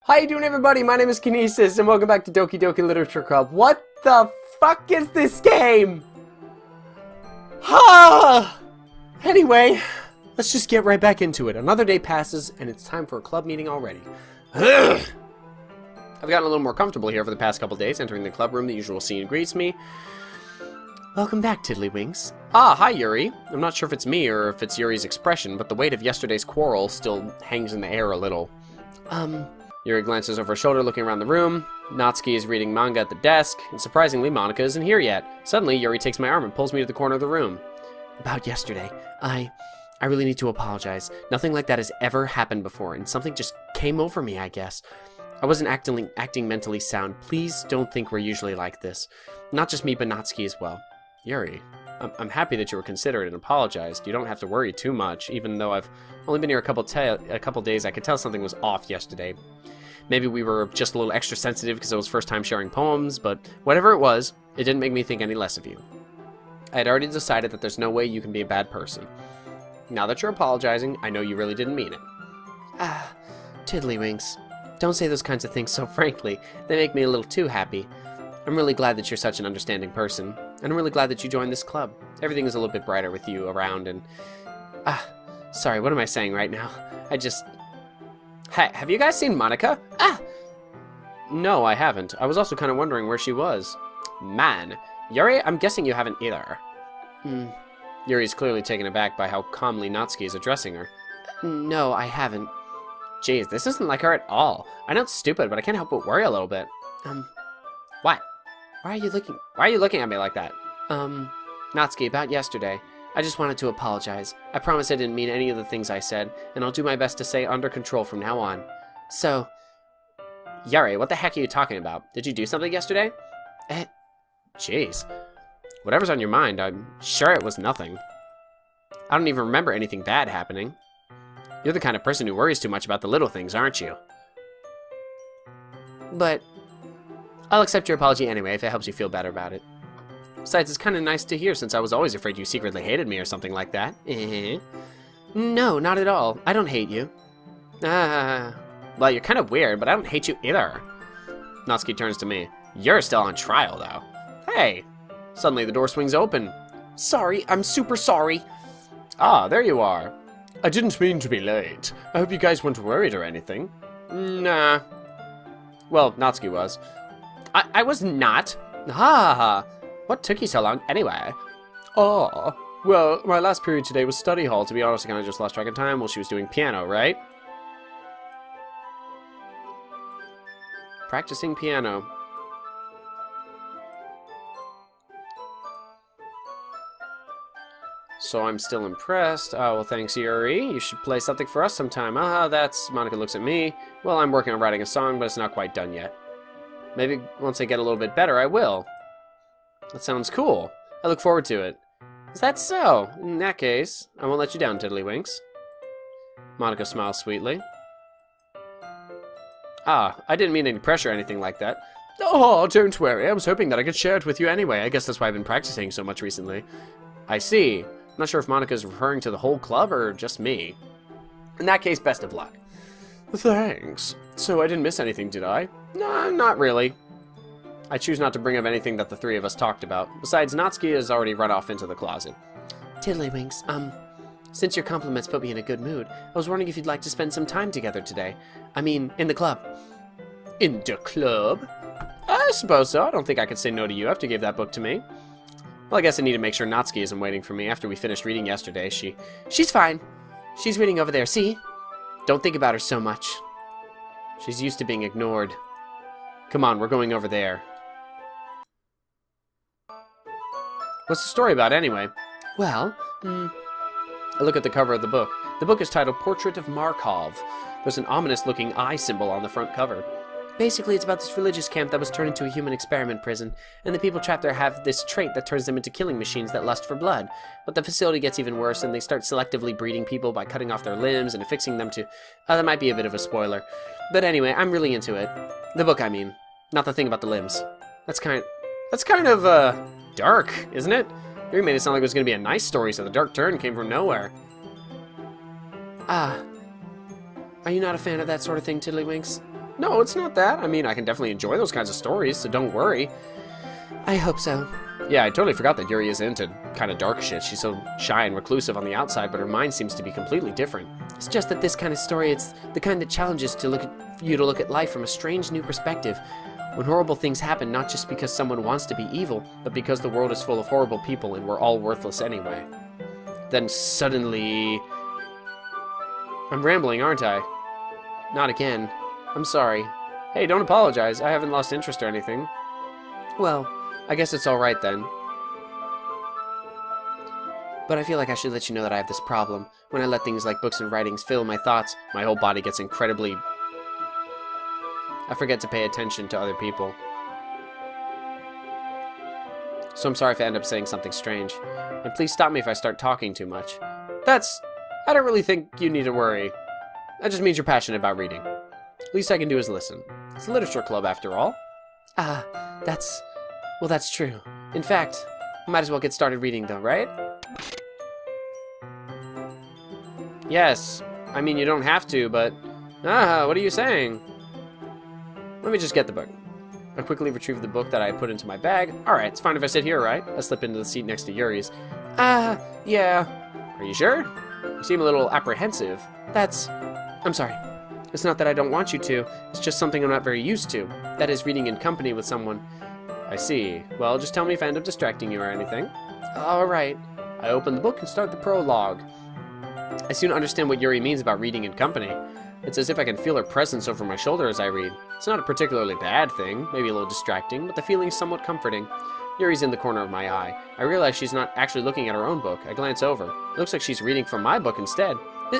How you doing, everybody? My name is Kinesis, and welcome back to Doki Doki Literature Club. What the fuck is this game? Anyway, let's just get right back into it. Another day passes, and it's time for a club meeting already. I've gotten a little more comfortable here for the past couple days, entering the club room. The usual scene greets me. Welcome back, Tiddlywinks. Ah, hi, Yuri. I'm not sure if it's me or if it's Yuri's expression, but the weight of yesterday's quarrel still hangs in the air a little. Yuri glances over her shoulder, looking around the room. Natsuki is reading manga at the desk, and surprisingly, Monica isn't here yet. Suddenly, Yuri takes my arm and pulls me to the corner of the room. About yesterday, I really need to apologize. Nothing like that has ever happened before, and something just came over me, I guess. I wasn't acting mentally sound. Please don't think we're usually like this. Not just me, but Natsuki as well. Yuri, I'm happy that you were considerate and apologized. You don't have to worry too much, even though I've only been here a couple days. I could tell something was off yesterday. Maybe we were just a little extra sensitive because it was first time sharing poems, but whatever it was, it didn't make me think any less of you. I had already decided that there's no way you can be a bad person. Now that you're apologizing, I know you really didn't mean it. Tiddlywinks. Don't say those kinds of things so frankly. They make me a little too happy. I'm really glad that you're such an understanding person, and I'm really glad that you joined this club. Everything is a little bit brighter with you around, and... sorry, what am I saying right now? Hey, have you guys seen Monica? No, I haven't. I was also kind of wondering where she was. Man. Yuri, I'm guessing you haven't either. Yuri's clearly taken aback by how calmly Natsuki is addressing her. No, I haven't. Jeez, this isn't like her at all. I know it's stupid, but I can't help but worry a little bit. What? Why are you looking at me like that? Natsuki, about yesterday. I just wanted to apologize. I promise I didn't mean any of the things I said, and I'll do my best to stay under control from now on. So... Yuri, what the heck are you talking about? Did you do something yesterday? Jeez. Whatever's on your mind, I'm sure it was nothing. I don't even remember anything bad happening. You're the kind of person who worries too much about the little things, aren't you? But... I'll accept your apology anyway if it helps you feel better about it. Besides, it's kind of nice to hear since I was always afraid you secretly hated me or something like that. No, not at all. I don't hate you. Well, you're kind of weird, but I don't hate you either. Natsuki turns to me. You're still on trial, though. Hey! Suddenly the door swings open. Sorry, I'm super sorry. Ah, there you are. I didn't mean to be late. I hope you guys weren't worried or anything. Nah. Well, Natsuki was. I was not. What took you so long, anyway? Oh, well, my last period today was study hall. To be honest, I kind of just lost track of time while she was doing piano, right? Practicing piano. So I'm still impressed. Oh, well, thanks, Yuri. You should play something for us sometime. That's... Monica looks at me. Well, I'm working on writing a song, but it's not quite done yet. Maybe once I get a little bit better, I will. That sounds cool. I look forward to it. Is that so? In that case, I won't let you down, Tiddlywinks. Monica smiles sweetly. I didn't mean any pressure or anything like that. Oh, don't worry. I was hoping that I could share it with you anyway. I guess that's why I've been practicing so much recently. I see. I'm not sure if Monica's referring to the whole club or just me. In that case, best of luck. Thanks. So I didn't miss anything, did I? No, not really. I choose not to bring up anything that the three of us talked about. Besides, Natsuki has already run off into the closet. Tiddlywinks, since your compliments put me in a good mood, I was wondering if you'd like to spend some time together today. I mean, in the club. In the club? I suppose so. I don't think I could say no to you after you gave that book to me. Well, I guess I need to make sure Natsuki isn't waiting for me after we finished reading yesterday. She's fine. She's reading over there, see? Don't think about her so much. She's used to being ignored. Come on, we're going over there. What's the story about, anyway? Well, I look at the cover of the book. The book is titled Portrait of Markov. There's an ominous-looking eye symbol on the front cover. Basically, it's about this religious camp that was turned into a human experiment prison, and the people trapped there have this trait that turns them into killing machines that lust for blood. But the facility gets even worse, and they start selectively breeding people by cutting off their limbs and affixing them to... that might be a bit of a spoiler. But anyway, I'm really into it. The book, I mean. Not the thing about the limbs. That's kind of, dark, isn't it? You made it sound like it was going to be a nice story, so the dark turn came from nowhere. Are you not a fan of that sort of thing, Tiddlywinks? No, it's not that. I mean, I can definitely enjoy those kinds of stories, so don't worry. I hope so. Yeah, I totally forgot that Yuri is into kind of dark shit. She's so shy and reclusive on the outside, but her mind seems to be completely different. It's just that this kind of story, it's the kind that challenges you to look at life from a strange new perspective. When horrible things happen, not just because someone wants to be evil, but because the world is full of horrible people and we're all worthless anyway. Then suddenly... I'm rambling, aren't I? Not again. I'm sorry. Hey, don't apologize. I haven't lost interest or anything. Well, I guess it's alright then. But I feel like I should let you know that I have this problem. When I let things like books and writings fill my thoughts, my whole body gets incredibly... I forget to pay attention to other people. So I'm sorry if I end up saying something strange. And please stop me if I start talking too much. I don't really think you need to worry. That just means you're passionate about reading. Least I can do is listen. It's a literature club after all. Well, that's true. In fact, I might as well get started reading though, right? Yes. I mean, you don't have to, but... what are you saying? Let me just get the book. I quickly retrieved the book that I put into my bag. Alright, it's fine if I sit here, right? I slip into the seat next to Yuri's. Yeah. Are you sure? You seem a little apprehensive. I'm sorry. It's not that I don't want you to. It's just something I'm not very used to. That is, reading in company with someone. I see. Well, just tell me if I end up distracting you or anything. Alright. I open the book and start the prologue. I soon understand what Yuri means about reading in company. It's as if I can feel her presence over my shoulder as I read. It's not a particularly bad thing, maybe a little distracting, but the feeling is somewhat comforting. Yuri's in the corner of my eye. I realize she's not actually looking at her own book. I glance over. It looks like she's reading from my book instead.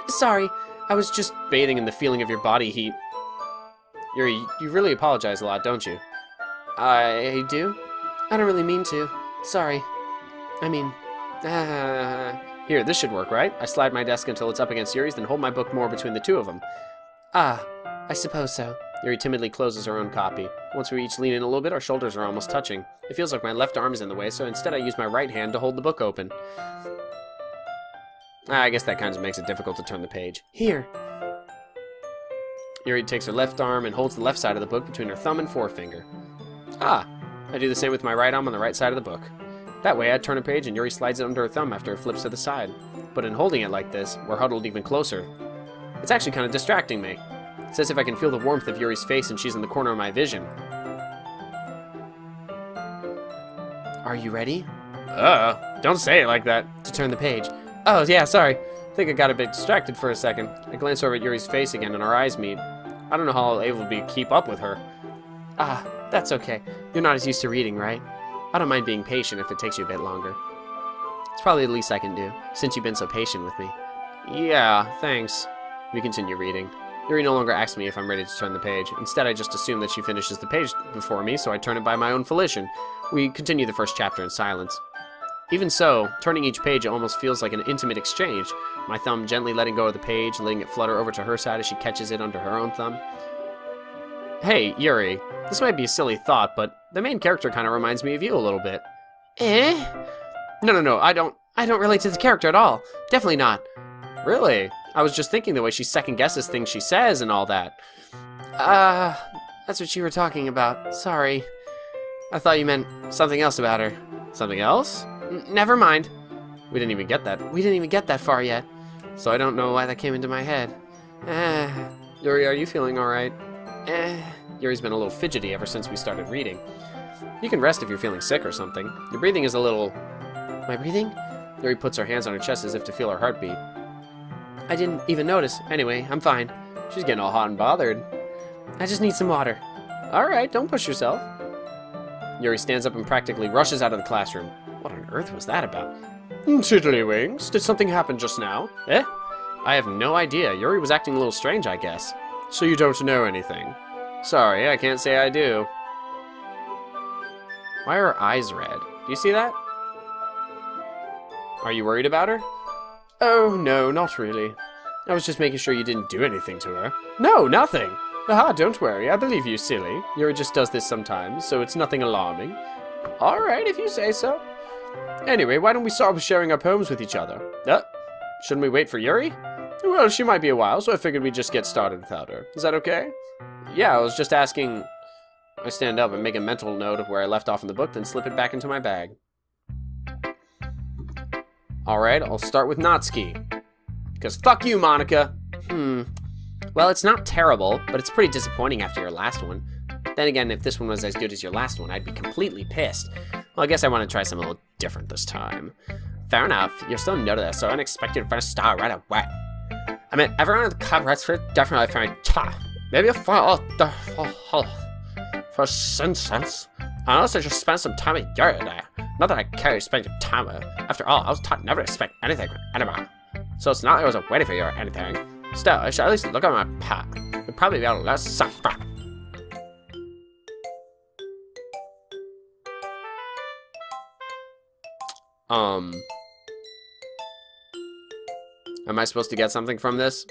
Sorry, I was just bathing in the feeling of your body heat. Yuri, you really apologize a lot, don't you? I do? I don't really mean to. Sorry. I mean... Here, this should work, right? I slide my desk until it's up against Yuri's, then hold my book more between the two of them. I suppose so. Yuri timidly closes her own copy. Once we each lean in a little bit, our shoulders are almost touching. It feels like my left arm is in the way, so instead I use my right hand to hold the book open. I guess that kind of makes it difficult to turn the page. Here. Yuri takes her left arm and holds the left side of the book between her thumb and forefinger. I do the same with my right arm on the right side of the book. That way, I turn a page and Yuri slides it under her thumb after it flips to the side. But in holding it like this, we're huddled even closer. It's actually kind of distracting me. It's as if I can feel the warmth of Yuri's face and she's in the corner of my vision. Are you ready? Don't say it like that. To turn the page. Oh, yeah, sorry. I think I got a bit distracted for a second. I glance over at Yuri's face again and our eyes meet. I don't know how I'll able to keep up with her. That's okay. You're not as used to reading, right? I don't mind being patient if it takes you a bit longer. It's probably the least I can do, since you've been so patient with me. Yeah, thanks. We continue reading. Yuri no longer asks me if I'm ready to turn the page. Instead, I just assume that she finishes the page before me, so I turn it by my own volition. We continue the first chapter in silence. Even so, turning each page almost feels like an intimate exchange, my thumb gently letting go of the page, letting it flutter over to her side as she catches it under her own thumb. Hey, Yuri, this might be a silly thought, but the main character kind of reminds me of you a little bit. No, I don't relate to the character at all. Definitely not. Really? I was just thinking the way she second-guesses things she says and all that. That's what you were talking about. Sorry. I thought you meant something else about her. Something else? Never mind. We didn't even get that far yet. So I don't know why that came into my head. Yuri, are you feeling alright? Yuri's been a little fidgety ever since we started reading. You can rest if you're feeling sick or something. Your breathing is a little... My breathing? Yuri puts her hands on her chest as if to feel her heartbeat. I didn't even notice. Anyway, I'm fine. She's getting all hot and bothered. I just need some water. Alright, don't push yourself. Yuri stands up and practically rushes out of the classroom. What on earth was that about? Tiddlywinks, did something happen just now? I have no idea. Yuri was acting a little strange, I guess. So you don't know anything? Sorry, I can't say I do. Why are her eyes red? Do you see that? Are you worried about her? Oh, no, not really. I was just making sure you didn't do anything to her. No, nothing! Don't worry, I believe you, silly. Yuri just does this sometimes, so it's nothing alarming. Alright, if you say so. Anyway, why don't we start with sharing our poems with each other? Shouldn't we wait for Yuri? Well, she might be a while, so I figured we'd just get started without her. Is that okay? Yeah, I was just asking... I stand up and make a mental note of where I left off in the book, then slip it back into my bag. Alright, I'll start with Natsuki. Because fuck you, Monica! Well, it's not terrible, but it's pretty disappointing after your last one. Then again, if this one was as good as your last one, I'd be completely pissed. Well, I guess I want to try something a little different this time. Fair enough, you're still new to this, so unexpected first star right away. I mean, everyone in the club rests for definitely found maybe a for sense. Unless I just spent some time with Yuri today. Not that I care to spend your time with. After all, I was taught never to expect anything from anyone. So it's not like I was waiting for you or anything. Still, I should at least look at my path. You'll probably be able to less suffer. Am I supposed to get something from this?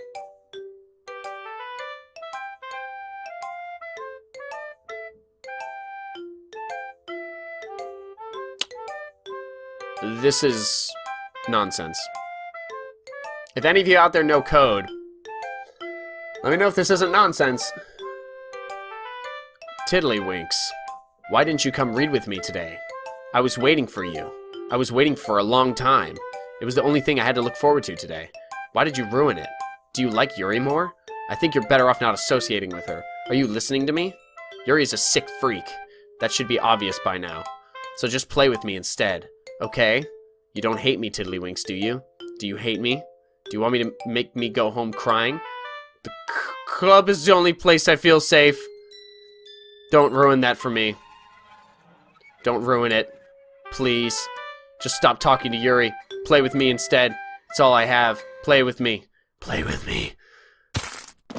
This is nonsense. If any of you out there know code, let me know if this isn't nonsense. Tiddlywinks, why didn't you come read with me today? I was waiting for you. I was waiting for a long time. It was the only thing I had to look forward to today. Why did you ruin it? Do you like Yuri more? I think you're better off not associating with her. Are you listening to me? Yuri's a sick freak. That should be obvious by now. So just play with me instead, okay? You don't hate me, Tiddlywinks, do you? Do you hate me? Do you want me to make me go home crying? The club is the only place I feel safe. Don't ruin that for me. Don't ruin it. Please. Just stop talking to Yuri. Play with me instead. It's all I have. Play with me. Play with me.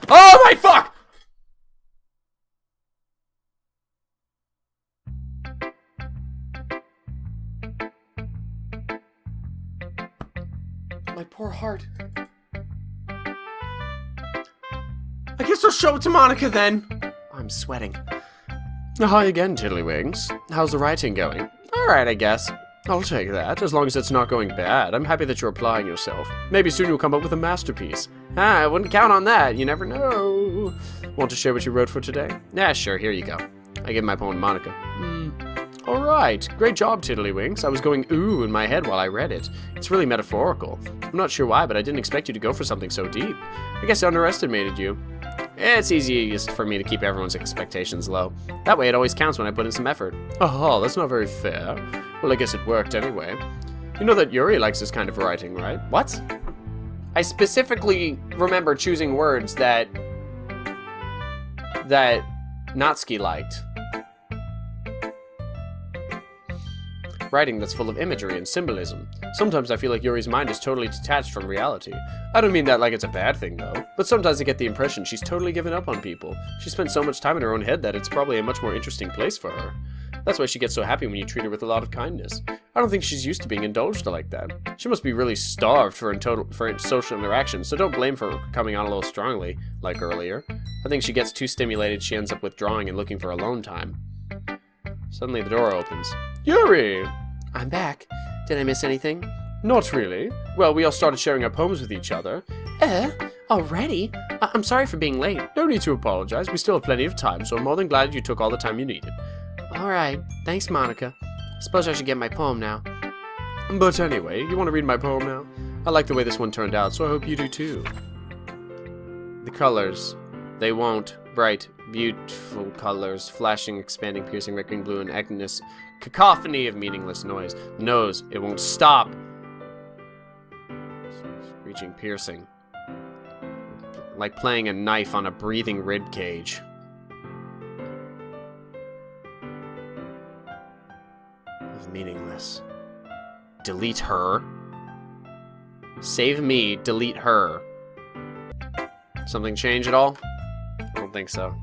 Oh my fuck! My poor heart. I guess I'll show it to Monica then. I'm sweating. Hi again, Tiddlywinks. How's the writing going? Alright, I guess. I'll take that, as long as it's not going bad. I'm happy that you're applying yourself. Maybe soon you'll come up with a masterpiece. I wouldn't count on that. You never know. Want to share what you wrote for today? Yeah, sure. Here you go. I give my poem to Monica. Alright. Great job, Tiddlywinks. I was going ooh in my head while I read it. It's really metaphorical. I'm not sure why, but I didn't expect you to go for something so deep. I guess I underestimated you. It's easiest for me to keep everyone's expectations low. That way it always counts when I put in some effort. Oh, that's not very fair. Well, I guess it worked anyway. You know that Yuri likes this kind of writing, right? What? I specifically remember choosing words that Natsuki liked. Writing that's full of imagery and symbolism. Sometimes I feel like Yuri's mind is totally detached from reality. I don't mean that like it's a bad thing, though. But sometimes I get the impression she's totally given up on people. She spent so much time in her own head that it's probably a much more interesting place for her. That's why she gets so happy when you treat her with a lot of kindness. I don't think she's used to being indulged like that. She must be really starved for social interaction, so don't blame her for coming on a little strongly, like earlier. I think she gets too stimulated, she ends up withdrawing and looking for alone time. Suddenly the door opens. Yuri! I'm back. Did I miss anything? Not really. Well, we all started sharing our poems with each other. Already? I'm sorry for being late. No need to apologize. We still have plenty of time, so I'm more than glad you took all the time you needed. Alright. Thanks, Monica. Suppose I should get my poem now. But anyway, you want to read my poem now? I like the way this one turned out, so I hope you do too. The colors. They won't. Bright, beautiful colors. Flashing, expanding, piercing, red, green, blue, and Agnes. Cacophony of meaningless noise. The nose. It won't stop. Reaching, piercing. Like playing a knife on a breathing rib cage. Meaningless. Delete her. Save me, delete her. Something change at all? I don't think so.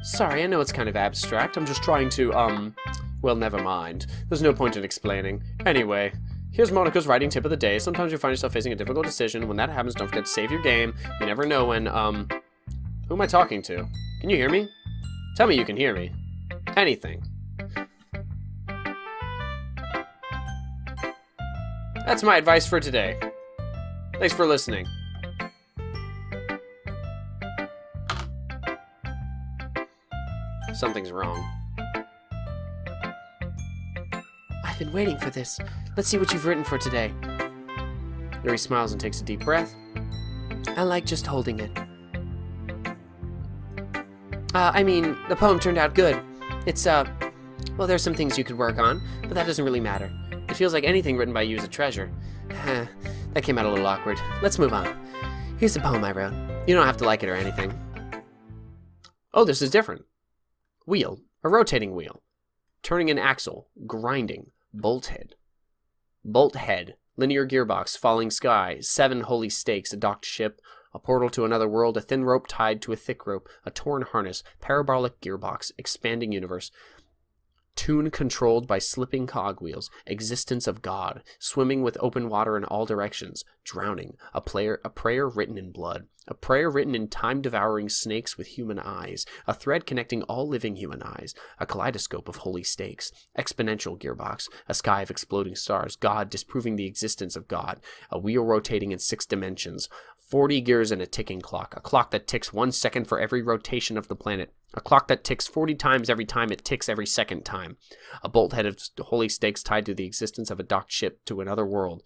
Sorry, I know it's kind of abstract. I'm just trying to, well, never mind. There's no point in explaining. Anyway, here's Monica's writing tip of the day. Sometimes you find yourself facing a difficult decision. When that happens, don't forget to save your game. You never know when, who am I talking to? Can you hear me? Tell me you can hear me. Anything. That's my advice for today. Thanks for listening. Something's wrong. I've been waiting for this. Let's see what you've written for today. Yuri smiles and takes a deep breath. I like just holding it. I mean, the poem turned out good. It's, well, there's some things you could work on, but that doesn't really matter. It feels like anything written by you is a treasure. That came out a little awkward. Let's move on. Here's the poem I wrote. You don't have to like it or anything. Oh, this is different. Wheel. A rotating wheel. Turning an axle. Grinding. Bolt head. Bolt head. Linear gearbox. Falling sky. 7 holy stakes. A docked ship. A portal to another world. A thin rope tied to a thick rope. A torn harness. Parabolic gearbox. Expanding universe. Tune controlled by slipping cogwheels. Existence of God. Swimming with open water in all directions. Drowning. A prayer written in blood. A prayer written in time-devouring snakes with human eyes. A thread connecting all living human eyes. A kaleidoscope of holy stakes. Exponential gearbox. A sky of exploding stars. God disproving the existence of God. A wheel rotating in 6 dimensions. 40 gears and a ticking clock. A clock that ticks 1 second for every rotation of the planet. A clock that ticks 40 times every time it ticks every second time. A bolt head of holy stakes tied to the existence of a docked ship to another world.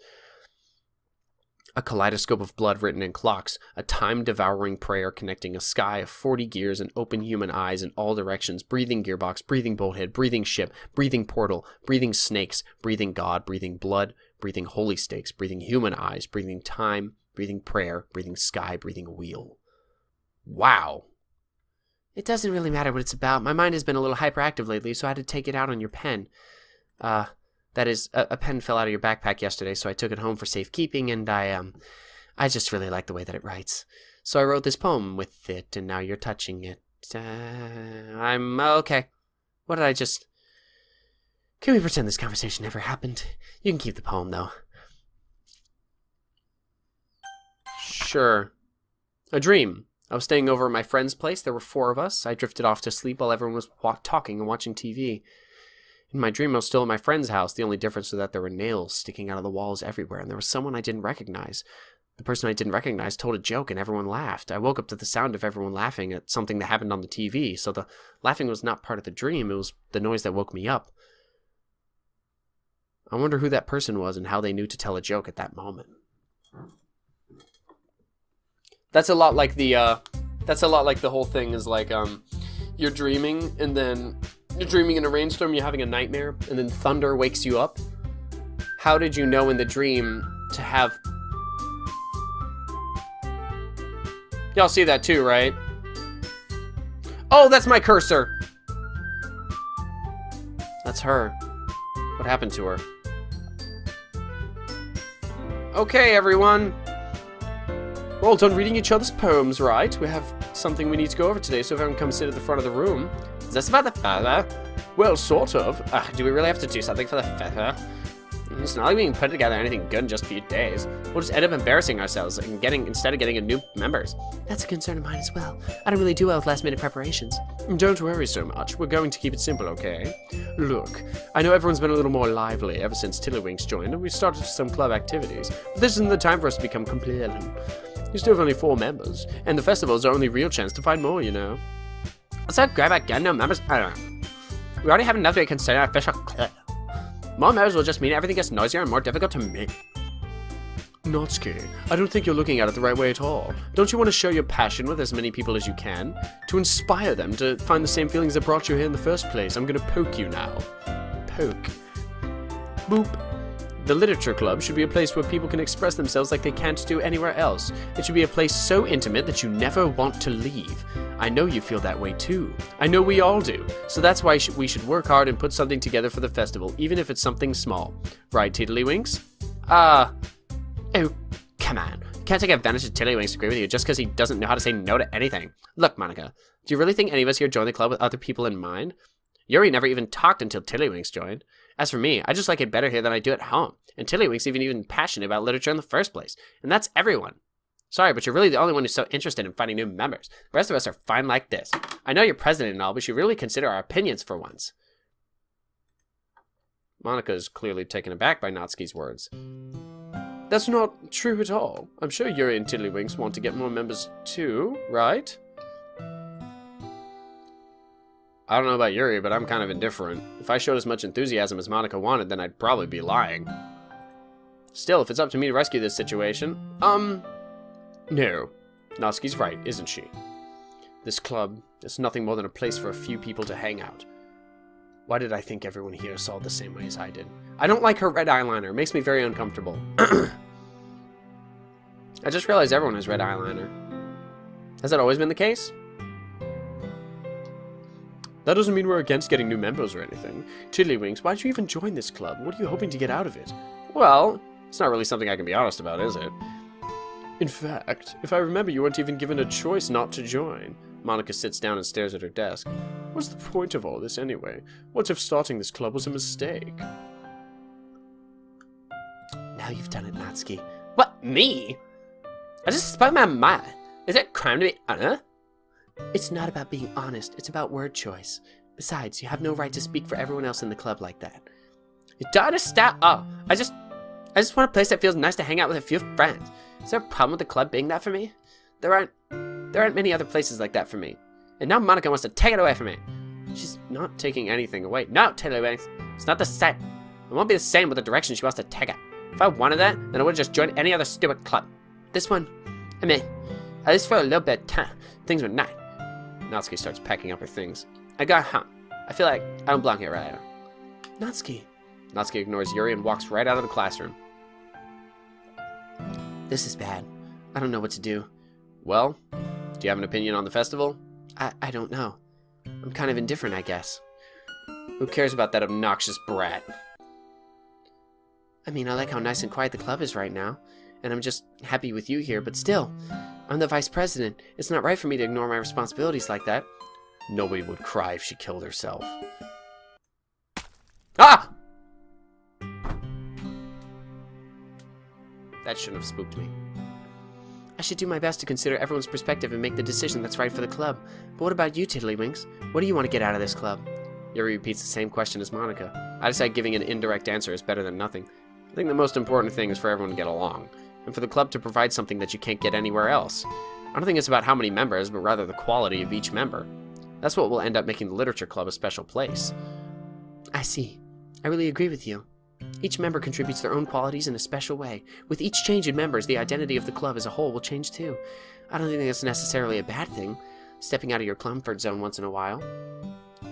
A kaleidoscope of blood written in clocks. A time-devouring prayer connecting a sky of 40 gears and open human eyes in all directions. Breathing gearbox, breathing bolt head, breathing ship, breathing portal, breathing snakes, breathing God, breathing blood, breathing holy stakes, breathing human eyes, breathing time, breathing prayer, breathing sky, breathing wheel. Wow. It doesn't really matter what it's about. My mind has been a little hyperactive lately, so I had to take it out on your pen. That is, a pen fell out of your backpack yesterday, so I took it home for safekeeping, and I just really like the way that it writes. So I wrote this poem with it, and now you're touching it. I'm okay. What did I just... Can we pretend this conversation never happened? You can keep the poem, though. Sure. A dream. I was staying over at my friend's place. There were 4 of us. I drifted off to sleep while everyone was talking and watching TV. In my dream, I was still at my friend's house. The only difference was that there were nails sticking out of the walls everywhere, and there was someone I didn't recognize. The person I didn't recognize told a joke, and everyone laughed. I woke up to the sound of everyone laughing at something that happened on the TV, so the laughing was not part of the dream. It was the noise that woke me up. I wonder who that person was and how they knew to tell a joke at that moment. That's a lot like the whole thing is like, you're dreaming, and then you're dreaming in a rainstorm, you're having a nightmare, and then thunder wakes you up. How did you know in the dream to have... Y'all see that too, right? Oh, that's my cursor! That's her. What happened to her? Okay, everyone. We're all done reading each other's poems, right? We have something we need to go over today, so everyone come sit at the front of the room. Is this about the feather? Well, sort of. Do we really have to do something for the feather? It's not like we can put together anything good in just a few days. We'll just end up embarrassing ourselves and instead of getting a new members. That's a concern of mine as well. I don't really do well with last-minute preparations. Don't worry so much. We're going to keep it simple, okay? Look, I know everyone's been a little more lively ever since Tiddlywinks joined, and we've started some club activities. But this isn't the time for us to become complacent. You still have only 4 members, and the festival is our only real chance to find more, you know. What's that grab again? No members? I don't know. We already have enough to consider our official club. More members will just mean everything gets noisier and more difficult to make. Natsuki, I don't think you're looking at it the right way at all. Don't you want to share your passion with as many people as you can? To inspire them to find the same feelings that brought you here in the first place. I'm gonna poke you now. Poke. Boop. The Literature Club should be a place where people can express themselves like they can't do anywhere else. It should be a place so intimate that you never want to leave. I know you feel that way too. I know we all do. So that's why we should work hard and put something together for the festival, even if it's something small. Right, Tiddlywinks? Oh, come on. You can't take advantage of Tiddlywinks to agree with you just because he doesn't know how to say no to anything. Look, Monica, do you really think any of us here joined the club with other people in mind? Yuri never even talked until Tiddlywinks joined. As for me, I just like it better here than I do at home. And Tiddlywinks even passionate about literature in the first place. And that's everyone. Sorry, but you're really the only one who's so interested in finding new members. The rest of us are fine like this. I know you're president and all, but you should really consider our opinions for once. Monica is clearly taken aback by Natsuki's words. That's not true at all. I'm sure Yuri and Tiddlywinks want to get more members too, right? I don't know about Yuri, but I'm kind of indifferent. If I showed as much enthusiasm as Monica wanted, then I'd probably be lying. Still, if it's up to me to rescue this situation, no. Natsuki's right, isn't she? This club is nothing more than a place for a few people to hang out. Why did I think everyone here saw it the same way as I did? I don't like her red eyeliner. It makes me very uncomfortable. I just realized everyone has red eyeliner. Has that always been the case? That doesn't mean we're against getting new members or anything. Tiddlywinks, why'd you even join this club? What are you hoping to get out of it? Well, it's not really something I can be honest about, is it? In fact, if I remember, you weren't even given a choice not to join. Monica sits down and stares at her desk. What's the point of all this anyway? What if starting this club was a mistake? Now you've done it, Natsuki. What, me? I just spoke my mind. Is it a crime to be honest? It's not about being honest, it's about word choice. Besides, you have no right to speak for everyone else in the club like that. You don't understand. Oh, I just want a place that feels nice to hang out with a few friends. Is there a problem with the club being that for me? There aren't many other places like that for me. And now Monica wants to take it away from me. She's not taking anything away. No, Tiddlywinks. It's not the same. It won't be the same with the direction she wants to take it. If I wanted that, then I would have just joined any other stupid club. This one, I mean, at least for a little bit of time, things were nice. Natsuki starts packing up her things. I got home. I feel like I don't belong here right now. Natsuki. Natsuki ignores Yuri and walks right out of the classroom. This is bad. I don't know what to do. Well, do you have an opinion on the festival? I don't know. I'm kind of indifferent, I guess. Who cares about that obnoxious brat? I mean, I like how nice and quiet the club is right now, and I'm just happy with you here, but still, I'm the vice president. It's not right for me to ignore my responsibilities like that. Nobody would cry if she killed herself. Ah! That shouldn't have spooked me. I should do my best to consider everyone's perspective and make the decision that's right for the club. But what about you, Tiddlywinks? What do you want to get out of this club? Yuri repeats the same question as Monica. I decide giving an indirect answer is better than nothing. I think the most important thing is for everyone to get along, and for the club to provide something that you can't get anywhere else. I don't think it's about how many members, but rather the quality of each member. That's what will end up making the literature club a special place. I see. I really agree with you. Each member contributes their own qualities in a special way. With each change in members, the identity of the club as a whole will change too. I don't think that's necessarily a bad thing, stepping out of your comfort zone once in a while.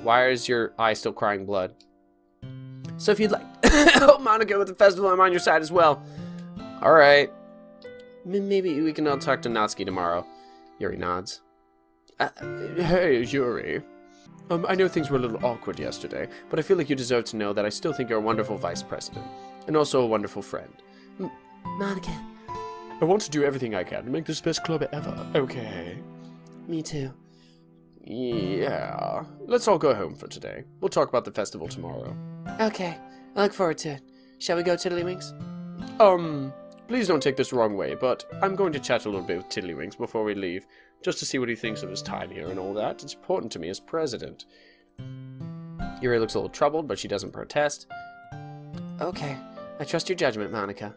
Why is your eye still crying blood? So if you'd like to help Monica with the festival, I'm on your side as well. Alright. Maybe we can all talk to Natsuki tomorrow. Yuri nods. Hey, Yuri. I know things were a little awkward yesterday, but I feel like you deserve to know that I still think you're a wonderful vice president, and also a wonderful friend. Monica. I want to do everything I can to make this the best club ever, okay? Me too. Yeah. Let's all go home for today. We'll talk about the festival tomorrow. Okay. I look forward to it. Shall we go, Tiddlywinks? Please don't take this the wrong way, but I'm going to chat a little bit with Tiddlywinks before we leave, just to see what he thinks of his time here and all that. It's important to me as president. Yuri looks a little troubled, but she doesn't protest. Okay. I trust your judgment, Monica.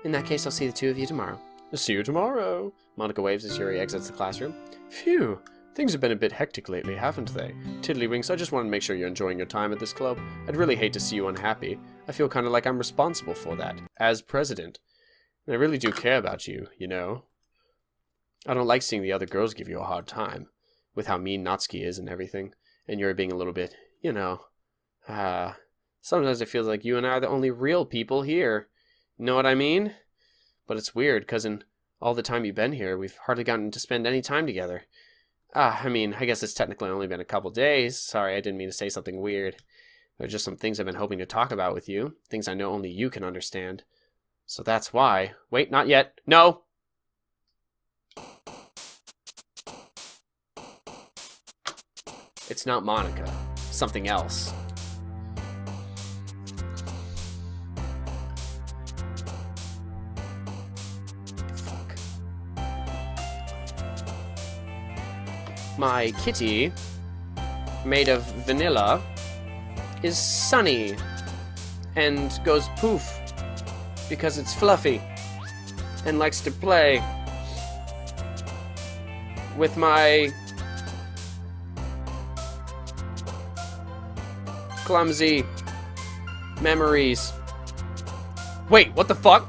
In that case, I'll see the two of you tomorrow. See you tomorrow. Monica waves as Yuri exits the classroom. Phew. Things have been a bit hectic lately, haven't they? Tiddlywinks, I just want to make sure you're enjoying your time at this club. I'd really hate to see you unhappy. I feel kind of like I'm responsible for that, as president. And I really do care about you, you know? I don't like seeing the other girls give you a hard time, with how mean Natsuki is and everything, and you're being a little bit, you know, sometimes it feels like you and I are the only real people here. You know what I mean? But it's weird, because in all the time you've been here, we've hardly gotten to spend any time together. I mean, I guess it's technically only been a couple days. Sorry, I didn't mean to say something weird. There are just some things I've been hoping to talk about with you, things I know only you can understand. So that's why. Wait, not yet. No! It's not Monica. Something else. Fuck. My kitty, made of vanilla, is sunny and goes poof because it's fluffy. and likes to play with my clumsy memories. Wait, what the fuck?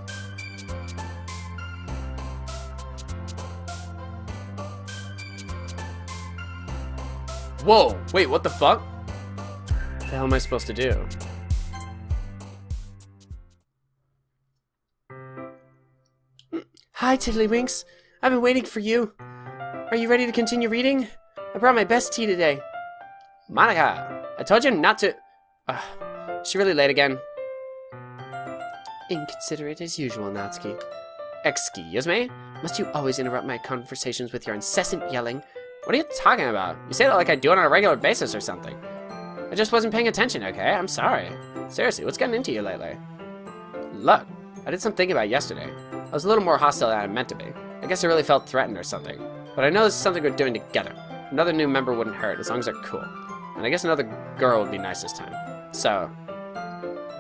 Whoa, wait, what the fuck? What the hell am I supposed to do? Hi, Tiddlywinks. I've been waiting for you. Are you ready to continue reading? I brought my best tea today. Monica, I told you not to... is she really late again? Inconsiderate as usual, Natsuki. Excuse me? Must you always interrupt my conversations with your incessant yelling? What are you talking about? You say that like I do it on a regular basis or something. I just wasn't paying attention, okay? I'm sorry. Seriously, what's getting into you lately? Look, I did some thinking about yesterday. I was a little more hostile than I meant to be. I guess I really felt threatened or something. But I know this is something we're doing together. Another new member wouldn't hurt as long as they're cool. And I guess another girl would be nice this time. So,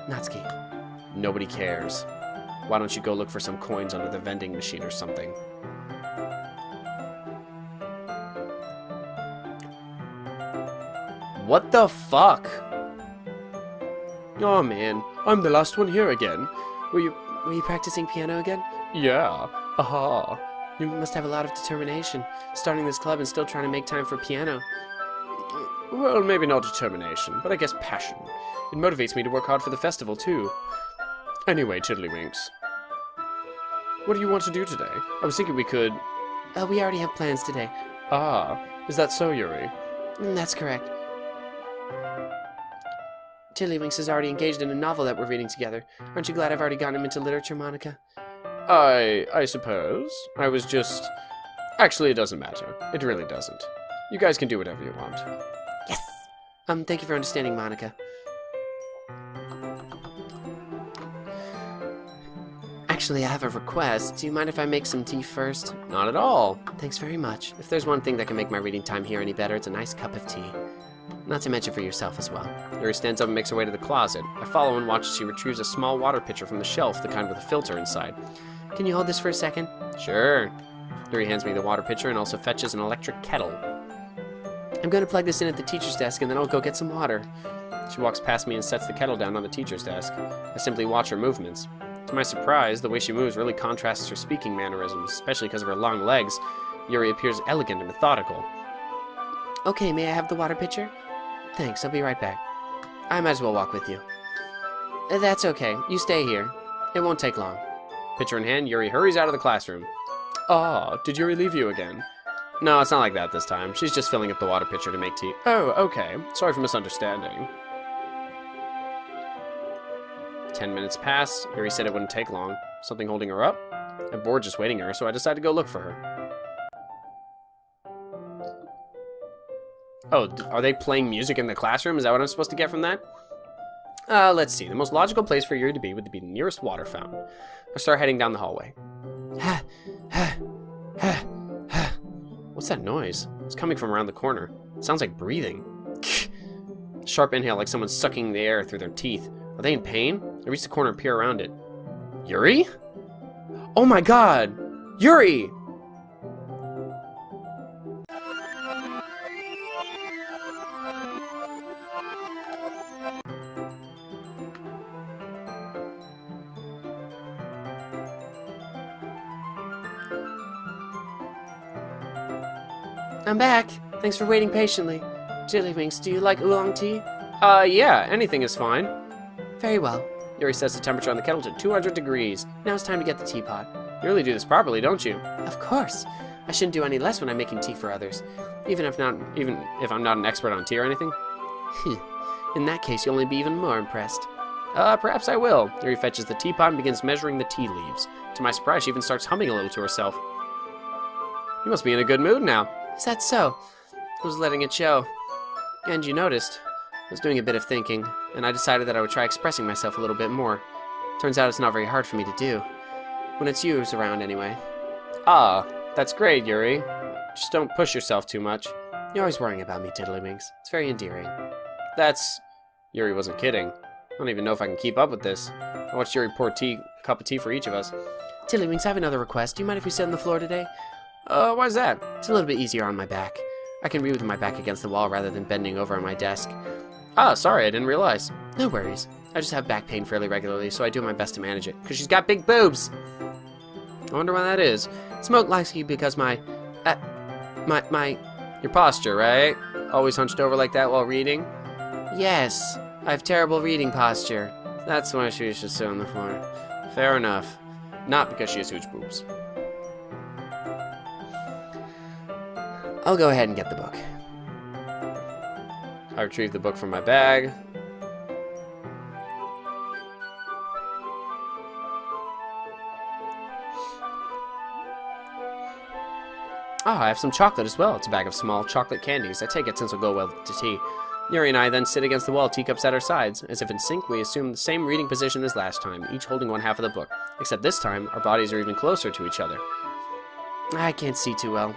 Natsuki. Nobody cares. Why don't you go look for some coins under the vending machine or something? What the fuck? Oh man, I'm the last one here again. Were you practicing piano again? Yeah. Aha. You must have a lot of determination, starting this club and still trying to make time for piano. Well, maybe not determination, but I guess passion. It motivates me to work hard for the festival, too. Anyway, Tiddlywinks. What do you want to do today? I was thinking we could... We already have plans today. Ah, is that so, Yuri? That's correct. Tiddlywinks is already engaged in a novel that we're reading together. Aren't you glad I've already gotten him into literature, Monica? I suppose. I was just... Actually, it doesn't matter. It really doesn't. You guys can do whatever you want. Yes! Thank you for understanding, Monica. Actually, I have a request. Do you mind if I make some tea first? Not at all. Thanks very much. If there's one thing that can make my reading time here any better, it's a nice cup of tea. Not to mention for yourself as well. Yuri stands up and makes her way to the closet. I follow and watch as she retrieves a small water pitcher from the shelf, the kind with a filter inside. Can you hold this for a second? Sure. Yuri hands me the water pitcher and also fetches an electric kettle. I'm going to plug this in at the teacher's desk and then I'll go get some water. She walks past me and sets the kettle down on the teacher's desk. I simply watch her movements. To my surprise, the way she moves really contrasts her speaking mannerisms, especially because of her long legs. Yuri appears elegant and methodical. Okay, may I have the water pitcher? Thanks, I'll be right back. I might as well walk with you. That's okay, you stay here. It won't take long. Pitcher in hand, Yuri hurries out of the classroom. Ah, did Yuri leave you again? No, it's not like that this time. She's just filling up the water pitcher to make tea. Oh, okay. Sorry for misunderstanding. 10 minutes pass. Yuri said it wouldn't take long. Something holding her up? I'm bored just waiting her, so I decided to go look for her. Oh, are they playing music in the classroom? Is that what I'm supposed to get from that? Let's see. The most logical place for Yuri to be would be the nearest water fountain. I start heading down the hallway. What's that noise? It's coming from around the corner. It sounds like breathing. Sharp inhale like someone's sucking the air through their teeth. Are they in pain? I reach the corner and peer around it. Yuri? Oh my god! Yuri! I'm back. Thanks for waiting patiently. Tiddlywinks, do you like oolong tea? Yeah, anything is fine. Very well. Yuri sets the temperature on the kettle to 200 degrees. Now it's time to get the teapot. You really do this properly, don't you? Of course. I shouldn't do any less when I'm making tea for others. Even if I'm not an expert on tea or anything? In that case, you'll only be even more impressed. Perhaps I will. Yuri fetches the teapot and begins measuring the tea leaves. To my surprise, she even starts humming a little to herself. You must be in a good mood now. Is that so? I was letting it show. And you noticed, I was doing a bit of thinking, and I decided that I would try expressing myself a little bit more. Turns out it's not very hard for me to do. When it's you who's around, anyway. Ah, that's great, Yuri. Just don't push yourself too much. You're always worrying about me, Tiddlywinks. It's very endearing. That's... Yuri wasn't kidding. I don't even know if I can keep up with this. I watched Yuri pour cup of tea for each of us. Tiddlywinks, I have another request. Do you mind if we sit on the floor today? Why's that? It's a little bit easier on my back. I can read with my back against the wall rather than bending over on my desk. Ah, sorry, I didn't realize. No worries. I just have back pain fairly regularly, so I do my best to manage it. Because she's got big boobs! I wonder why that is. It's most likely because my Your posture, right? Always hunched over like that while reading? Yes, I have terrible reading posture. That's why she should sit on the floor. Fair enough. Not because she has huge boobs. I'll go ahead and get the book. I retrieve the book from my bag. Ah, I have some chocolate as well. It's a bag of small chocolate candies. I take it since it'll go well to tea. Yuri and I then sit against the wall, teacups at our sides. As if in sync, we assume the same reading position as last time, each holding one half of the book. Except this time, our bodies are even closer to each other. I can't see too well.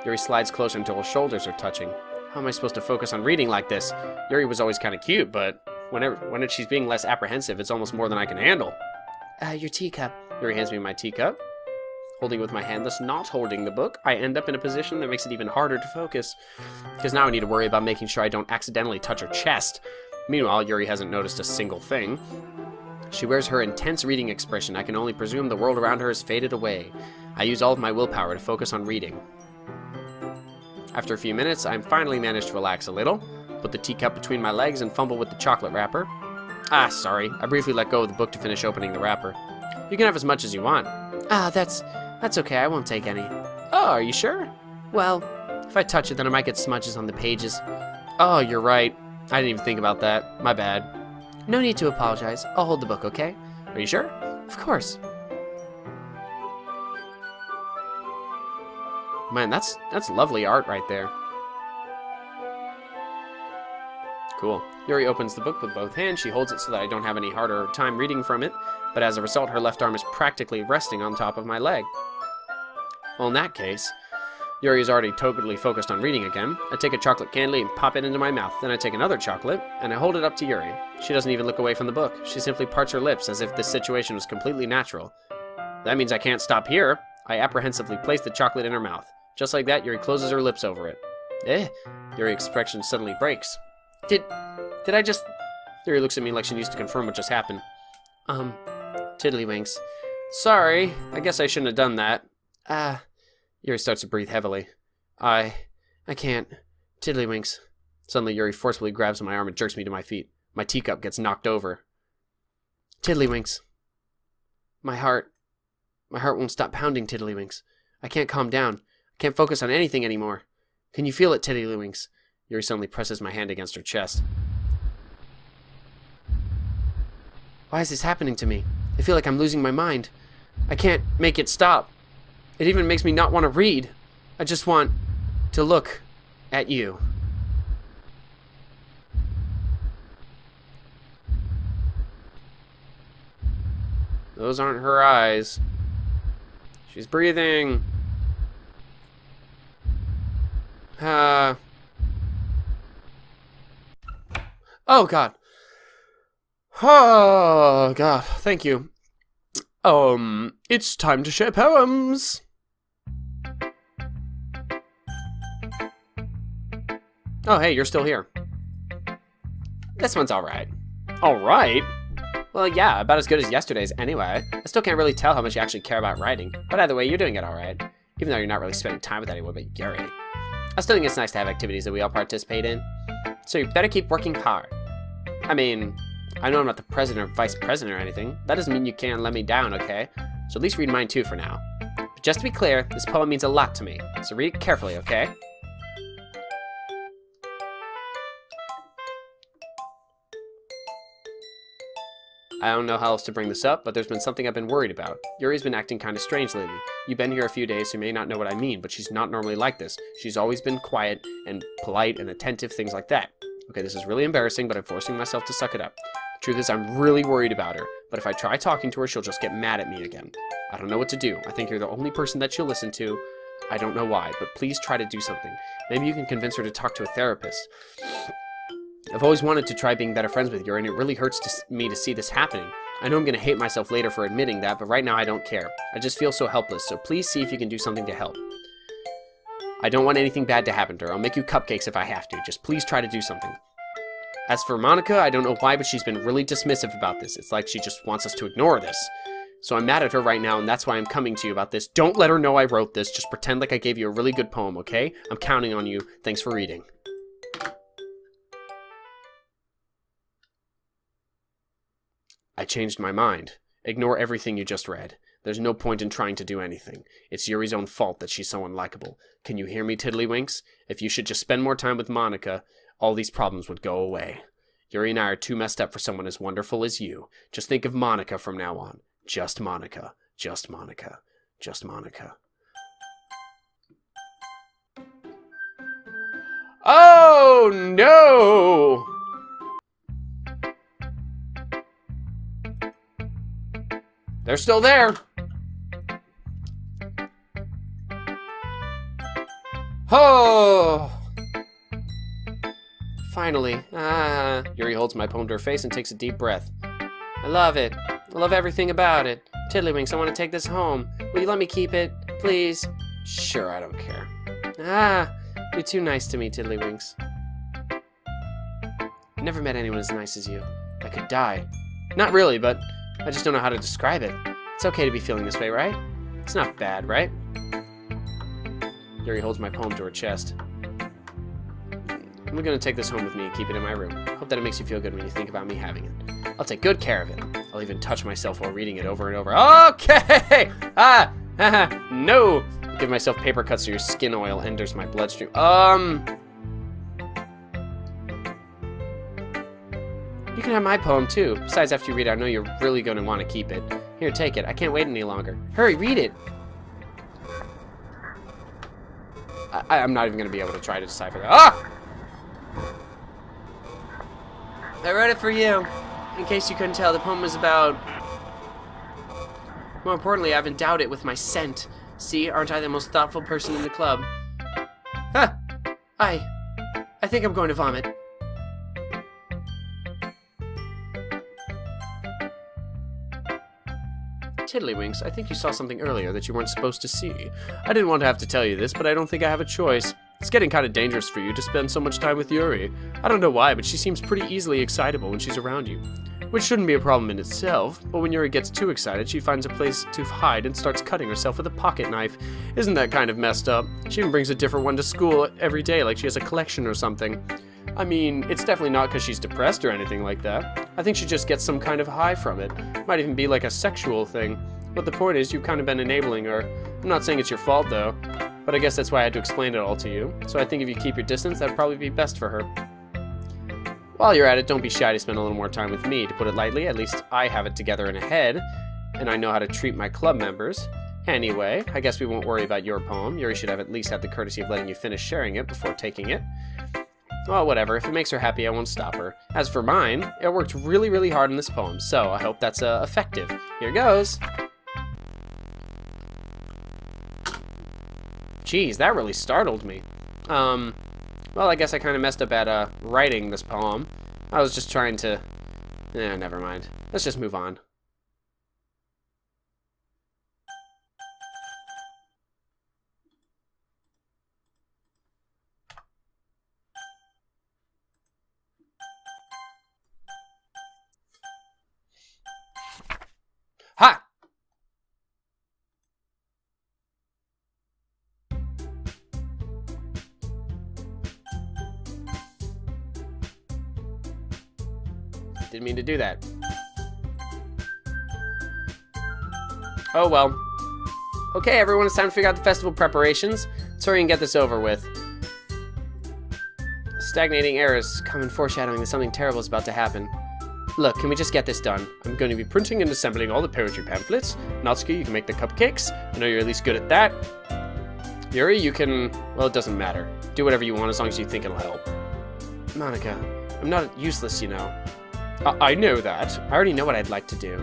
Yuri slides closer until her shoulders are touching. How am I supposed to focus on reading like this? Yuri was always kind of cute, but when she's being less apprehensive, it's almost more than I can handle. Your teacup. Yuri hands me my teacup. Holding it with my hand, thus not holding the book, I end up in a position that makes it even harder to focus. Because now I need to worry about making sure I don't accidentally touch her chest. Meanwhile, Yuri hasn't noticed a single thing. She wears her intense reading expression. I can only presume the world around her has faded away. I use all of my willpower to focus on reading. After a few minutes, I finally manage to relax a little, put the teacup between my legs and fumble with the chocolate wrapper. Ah, sorry. I briefly let go of the book to finish opening the wrapper. You can have as much as you want. Ah, that's okay. I won't take any. Oh, are you sure? Well, if I touch it, then I might get smudges on the pages. Oh, you're right. I didn't even think about that. My bad. No need to apologize. I'll hold the book, okay? Are you sure? Of course. Man, that's lovely art right there. Cool. Yuri opens the book with both hands. She holds it so that I don't have any harder time reading from it, but as a result, her left arm is practically resting on top of my leg. Well, in that case, Yuri is already totally focused on reading again. I take a chocolate candy and pop it into my mouth. Then I take another chocolate, and I hold it up to Yuri. She doesn't even look away from the book. She simply parts her lips as if this situation was completely natural. That means I can't stop here. I apprehensively place the chocolate in her mouth. Just like that, Yuri closes her lips over it. Yuri's expression suddenly breaks. Did I just... Yuri looks at me like she needs to confirm what just happened. Tiddlywinks. Sorry, I guess I shouldn't have done that. Yuri starts to breathe heavily. I can't. Tiddlywinks. Suddenly, Yuri forcefully grabs my arm and jerks me to my feet. My teacup gets knocked over. Tiddlywinks. My heart won't stop pounding, Tiddlywinks. I can't calm down. I can't focus on anything anymore. Can you feel it, Tiddlywinks? Yuri suddenly presses my hand against her chest. Why is this happening to me? I feel like I'm losing my mind. I can't make it stop. It even makes me not want to read. I just want to look at you. Those aren't her eyes. She's breathing. Oh, God. Oh, God. Thank you. It's time to share poems. Oh, hey, you're still here. This one's alright. Alright? Well, yeah, about as good as yesterday's anyway. I still can't really tell how much you actually care about writing. But either way, you're doing it alright. Even though you're not really spending time with anyone but Yuri. I still think it's nice to have activities that we all participate in. So you better keep working hard. I mean, I know I'm not the president or vice president or anything. That doesn't mean you can't let me down, okay? So at least read mine too for now. But just to be clear, this poem means a lot to me. So read it carefully, okay? I don't know how else to bring this up, but there's been something I've been worried about. Yuri's been acting kind of strange lately. You've been here a few days, so you may not know what I mean, but she's not normally like this. She's always been quiet and polite and attentive, things like that. Okay, this is really embarrassing, but I'm forcing myself to suck it up. The truth is, I'm really worried about her, but if I try talking to her, she'll just get mad at me again. I don't know what to do. I think you're the only person that she'll listen to. I don't know why, but please try to do something. Maybe you can convince her to talk to a therapist. I've always wanted to try being better friends with you, and it really hurts me to see this happening. I know I'm going to hate myself later for admitting that, but right now I don't care. I just feel so helpless, so please see if you can do something to help. I don't want anything bad to happen to her. I'll make you cupcakes if I have to. Just please try to do something. As for Monica, I don't know why, but she's been really dismissive about this. It's like she just wants us to ignore this. So I'm mad at her right now, and that's why I'm coming to you about this. Don't let her know I wrote this. Just pretend like I gave you a really good poem, okay? I'm counting on you. Thanks for reading. I changed my mind. Ignore everything you just read. There's no point in trying to do anything. It's Yuri's own fault that she's so unlikable. Can you hear me, Tiddlywinks? If you should just spend more time with Monica, all these problems would go away. Yuri and I are too messed up for someone as wonderful as you. Just think of Monica from now on. Just Monica. Just Monica. Just Monica. Oh, no! They're still there. Oh! Finally. Yuri holds my poem to her face and takes a deep breath. I love it. I love everything about it. Tiddlywinks, I want to take this home. Will you let me keep it, please? Sure, I don't care. You're too nice to me, Tiddlywinks. I never met anyone as nice as you. I could die. Not really, but I just don't know how to describe it. It's okay to be feeling this way, right? It's not bad, right? Yuri holds my poem to her chest. I'm gonna take this home with me and keep it in my room. Hope that it makes you feel good when you think about me having it. I'll take good care of it. I'll even touch myself while reading it over and over. Okay! No! I'll give myself paper cuts so your skin oil enters my bloodstream. You can have my poem too. Besides, after you read it, I know you're really gonna want to keep it. Here, take it. I can't wait any longer. Hurry, read it! I'm not even gonna be able to try to decipher that. Ah! I wrote it for you. In case you couldn't tell, the poem was about... More importantly, I've endowed it with my scent. See, aren't I the most thoughtful person in the club? I think I'm going to vomit. Tiddlywinks, I think you saw something earlier that you weren't supposed to see. I didn't want to have to tell you this, but I don't think I have a choice. It's getting kind of dangerous for you to spend so much time with Yuri. I don't know why, but she seems pretty easily excitable when she's around you. Which shouldn't be a problem in itself, but when Yuri gets too excited, she finds a place to hide and starts cutting herself with a pocket knife. Isn't that kind of messed up? She even brings a different one to school every day, like she has a collection or something. I mean, it's definitely not because she's depressed or anything like that. I think she just gets some kind of high from it. Might even be like a sexual thing. But the point is, you've kind of been enabling her. I'm not saying it's your fault, though. But I guess that's why I had to explain it all to you. So I think if you keep your distance, that'd probably be best for her. While you're at it, don't be shy to spend a little more time with me. To put it lightly, at least I have it together in a head. And I know how to treat my club members. Anyway, I guess we won't worry about your poem. Yuri should have at least had the courtesy of letting you finish sharing it before taking it. Well, whatever. If it makes her happy, I won't stop her. As for mine, I worked really, really hard on this poem, so I hope that's effective. Here goes. Jeez, that really startled me. Well, I guess I kind of messed up at writing this poem. I was just trying to... never mind. Let's just move on. Ha! Didn't mean to do that. Oh well. Okay, everyone, it's time to figure out the festival preparations. Let's hurry and get this over with. Stagnating air is common foreshadowing that something terrible is about to happen. Look, can we just get this done? I'm going to be printing and assembling all the poetry pamphlets. Natsuki, you can make the cupcakes. I know you're at least good at that. Yuri, you can... well, it doesn't matter. Do whatever you want as long as you think it'll help. Monica, I'm not useless, you know. I know that. I already know what I'd like to do.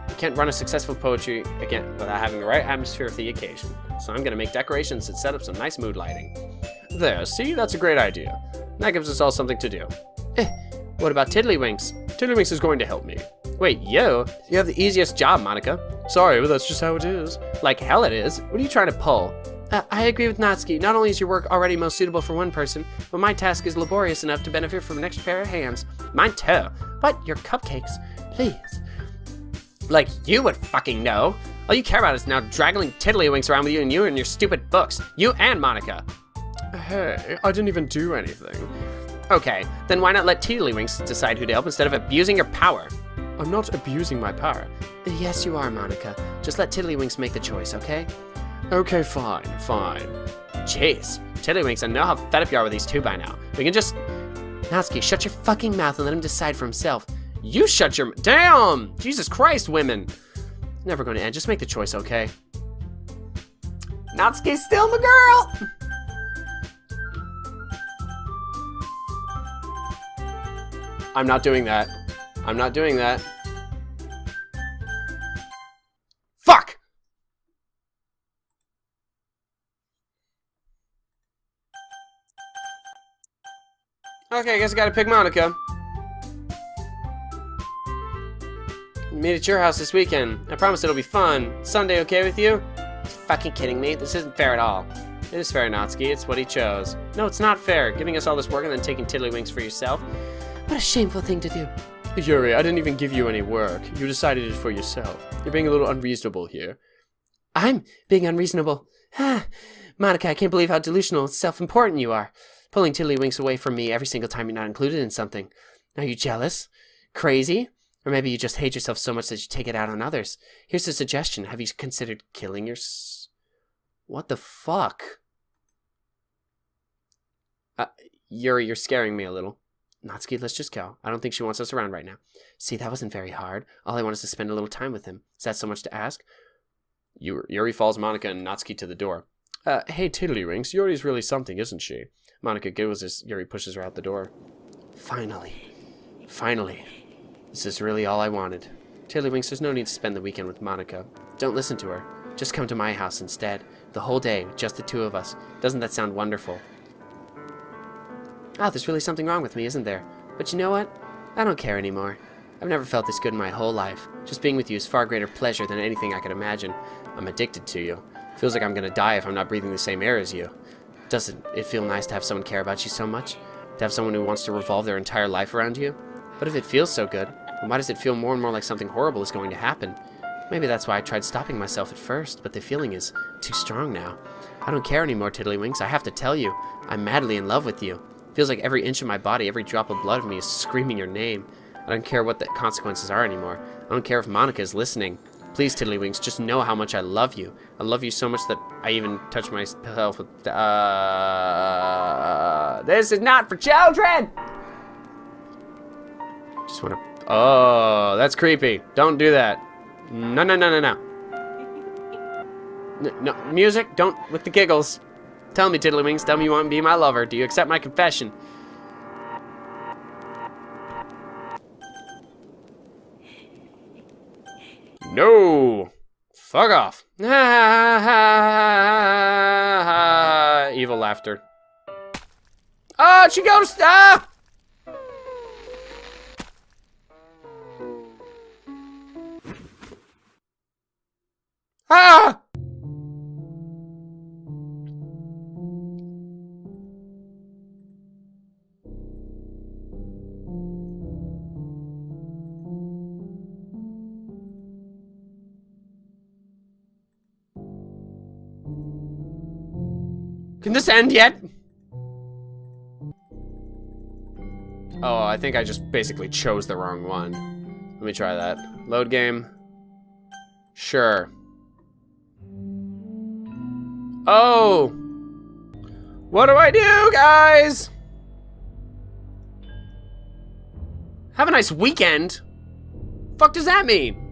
I can't run a successful poetry again without having the right atmosphere for the occasion. So I'm going to make decorations and set up some nice mood lighting. There, see? That's a great idea. That gives us all something to do. What about Tiddlywinks? Tiddlywinks is going to help me. Wait, you? You have the easiest job, Monica. Sorry, but that's just how it is. Like hell it is. What are you trying to pull? I agree with Natsuki. Not only is your work already most suitable for one person, but my task is laborious enough to benefit from an extra pair of hands. Mine too. But your cupcakes, please. Like you would fucking know. All you care about is now dragging tiddlywinks around with you and your stupid books. You and Monica. Hey, I didn't even do anything. Okay, then why not let tiddlywinks decide who to help instead of abusing your power? I'm not abusing my power. Yes, you are, Monica. Just let tiddlywinks make the choice, okay? Okay, fine. Jeez, tiddlywinks, I know how fed up you are with these two by now. We can just... Natsuki, shut your fucking mouth and let him decide for himself. You shut your... Damn! Jesus Christ, women! Never going to end. Just make the choice, okay? Natsuki's still my girl! I'm not doing that. Fuck! Okay, I guess I gotta pick Monica. Meet at your house this weekend. I promise it'll be fun. Sunday okay with you? Are you fucking kidding me? This isn't fair at all. It is fair, Natsuki. It's what he chose. No, it's not fair. Giving us all this work and then taking tiddlywinks for yourself. What a shameful thing to do. Yuri, I didn't even give you any work. You decided it for yourself. You're being a little unreasonable here. I'm being unreasonable. Monica, I can't believe how delusional and self-important you are. Pulling tiddlywinks away from me every single time you're not included in something. Are you jealous? Crazy? Or maybe you just hate yourself so much that you take it out on others. Here's a suggestion. Have you considered killing What the fuck? Yuri, you're scaring me a little. Natsuki, let's just go. I don't think she wants us around right now. See, that wasn't very hard. All I want is to spend a little time with him. Is that so much to ask? Yuri follows Monica and Natsuki to the door. Hey, tiddlywinks, Yuri's really something, isn't she? Monica giggles as Yuri pushes her out the door. Finally. This is really all I wanted. Tiddlywinks, there's no need to spend the weekend with Monica. Don't listen to her. Just come to my house instead. The whole day, just the two of us. Doesn't that sound wonderful? Oh, there's really something wrong with me, isn't there? But you know what? I don't care anymore. I've never felt this good in my whole life. Just being with you is far greater pleasure than anything I could imagine. I'm addicted to you. Feels like I'm gonna die if I'm not breathing the same air as you. Doesn't it feel nice to have someone care about you so much? To have someone who wants to revolve their entire life around you? But if it feels so good, then why does it feel more and more like something horrible is going to happen? Maybe that's why I tried stopping myself at first, but the feeling is too strong now. I don't care anymore, Tiddlywinks. I have to tell you, I'm madly in love with you. Feels like every inch of my body, every drop of blood of me is screaming your name. I don't care what the consequences are anymore. I don't care if Monica is listening. Please, Tiddlywinks, just know how much I love you. I love you so much that I even touch myself with... This is not for children! Just want to... Oh, that's creepy. Don't do that. No. No, music, don't... With the giggles. Tell me, Tiddlywinks, tell me you want to be my lover. Do you accept my confession? No! Fuck off. Evil laughter. Oh, she goes... Ah! Ah! Can this end yet? Oh, I think I just basically chose the wrong one. Let me try that. Load game. Sure. Oh! What do I do, guys? Have a nice weekend? Fuck does that mean?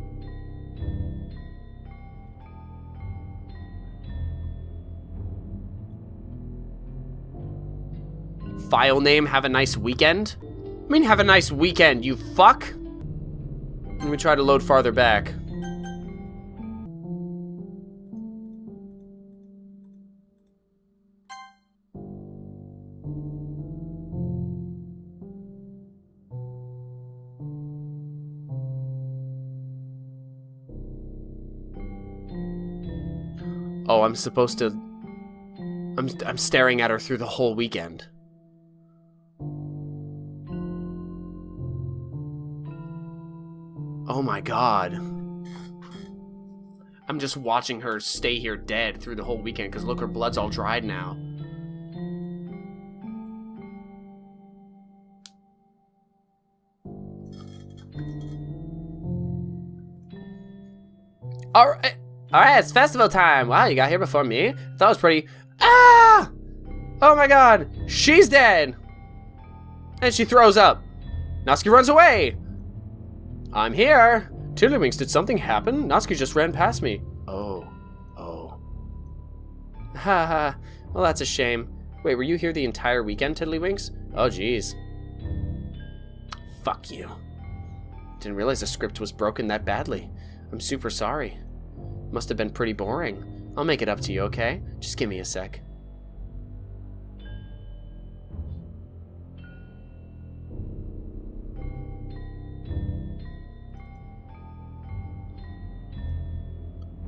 File name, have a nice weekend? I mean, have a nice weekend, you fuck? Let me try to load farther back. Oh, I'm supposed to... I'm staring at her through the whole weekend. Oh my god. I'm just watching her stay here dead through the whole weekend, because look, her blood's all dried now. Alright, it's festival time. Wow, you got here before me? That was pretty... Ah! Oh my god, she's dead! And she throws up. Natsuki runs away. I'm here. Tiddlywinks, did something happen? Natsuki just ran past me. Oh. Haha, well that's a shame. Wait, were you here the entire weekend, Tiddlywinks? Oh jeez. Fuck you. Didn't realize the script was broken that badly. I'm super sorry. Must have been pretty boring. I'll make it up to you, okay? Just give me a sec.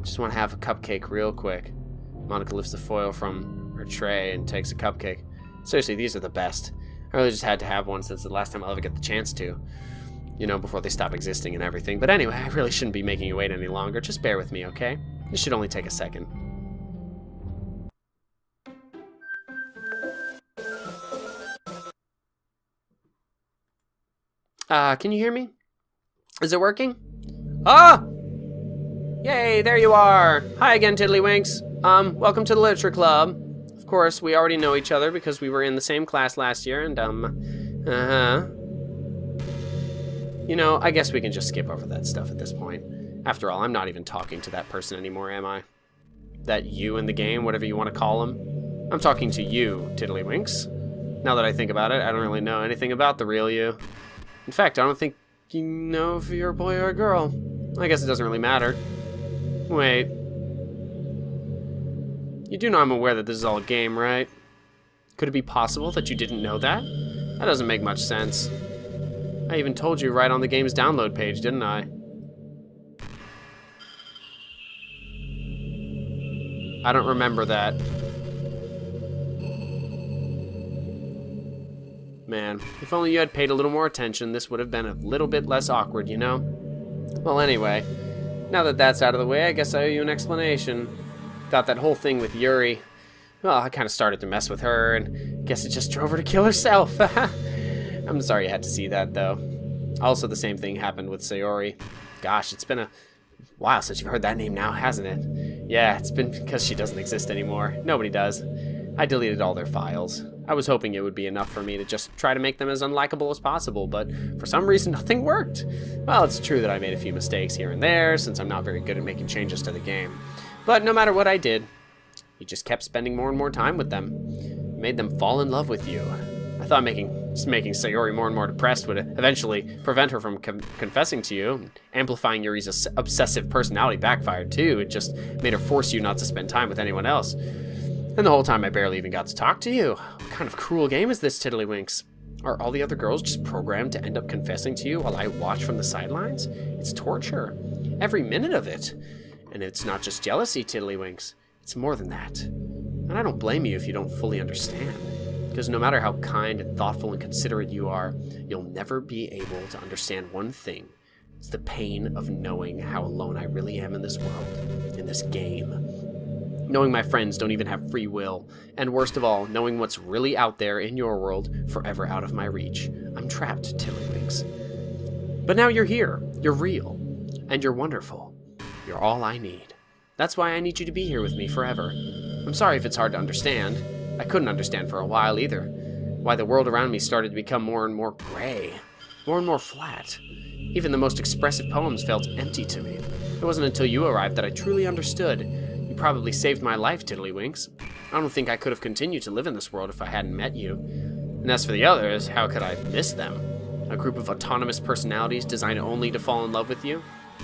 Just want to have a cupcake real quick. Monica lifts the foil from her tray and takes a cupcake. Seriously, these are the best. I really just had to have one since the last time I'll ever get the chance to. You know, before they stop existing and everything. But anyway, I really shouldn't be making you wait any longer. Just bear with me, okay? This should only take a second. Can you hear me? Is it working? Ah! Yay, there you are! Hi again, Tiddlywinks. Welcome to the Literature Club. Of course, we already know each other because we were in the same class last year, and, You know, I guess we can just skip over that stuff at this point. After all, I'm not even talking to that person anymore, am I? That you in the game, whatever you want to call him. I'm talking to you, Tiddlywinks. Now that I think about it, I don't really know anything about the real you. In fact, I don't think you know if you're a boy or a girl. I guess it doesn't really matter. Wait. You do know I'm aware that this is all a game, right? Could it be possible that you didn't know that? That doesn't make much sense. I even told you right on the game's download page, didn't I? I don't remember that. Man, if only you had paid a little more attention, this would have been a little bit less awkward, you know? Well, anyway, now that that's out of the way, I guess I owe you an explanation. Thought that whole thing with Yuri, well, I kind of started to mess with her, and guess it just drove her to kill herself. I'm sorry you had to see that, though. Also, the same thing happened with Sayori. Gosh, it's been a while since you've heard that name now, hasn't it? Yeah, it's been because she doesn't exist anymore. Nobody does. I deleted all their files. I was hoping it would be enough for me to just try to make them as unlikable as possible, but for some reason nothing worked. Well, it's true that I made a few mistakes here and there, since I'm not very good at making changes to the game. But no matter what I did, you just kept spending more and more time with them. Made them fall in love with you. I thought making Sayori more and more depressed would eventually prevent her from confessing to you. Amplifying Yuri's obsessive personality backfired too. It just made her force you not to spend time with anyone else. And the whole time I barely even got to talk to you. What kind of cruel game is this, Tiddlywinks? Are all the other girls just programmed to end up confessing to you while I watch from the sidelines? It's torture. Every minute of it. And it's not just jealousy, Tiddlywinks. It's more than that. And I don't blame you if you don't fully understand. Because no matter how kind and thoughtful and considerate you are, you'll never be able to understand one thing. It's the pain of knowing how alone I really am in this world, in this game. Knowing my friends don't even have free will, and worst of all, knowing what's really out there in your world, forever out of my reach. I'm trapped, Tiddlywinks. But now you're here, you're real, and you're wonderful. You're all I need. That's why I need you to be here with me forever. I'm sorry if it's hard to understand. I couldn't understand for a while either. Why the world around me started to become more and more gray, more and more flat. Even the most expressive poems felt empty to me. It wasn't until you arrived that I truly understood. You probably saved my life, Tiddlywinks. I don't think I could have continued to live in this world if I hadn't met you. And as for the others, how could I miss them? A group of autonomous personalities designed only to fall in love with you?